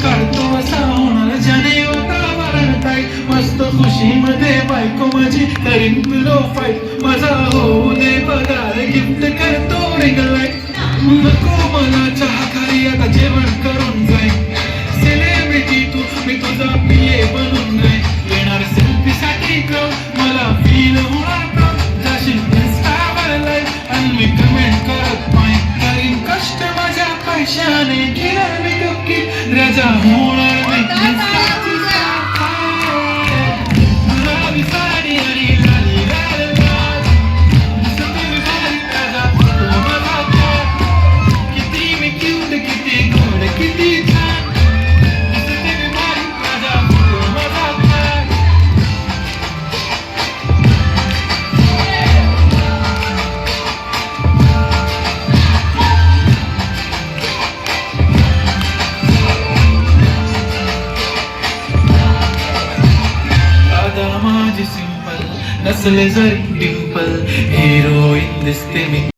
काढतो असा होणार ज्याने वातावरण काय मस्त खुशीमध्ये बायको माझी करीन पिलो फाईट माझा होऊ दे पगार गिफ्ट करतो रिंग लाईट नको मला चहा खाली आता जेवण करून जाय सेलिब्रिटी तू मी तुझा पिये बनून नाही येणार सेल्फी साठी मला फील होणार जाशील इंस्टावर लाईव्ह आणि मी कमेंट करत नाही करीन कष्ट माझ्या पैशाने घेणार मी गप्पी राजा होणार मी इंस्टाची गुलाबी साडी आणि लाली लाल लाल दिसते मी भारी राजा फोटो माझा किती मी क्यूट किती गोड किती छान दिसते मी भारी राजा फोटो माझा माझी सिंपल नसले जरी डिंपल हिरोईन दिसते मी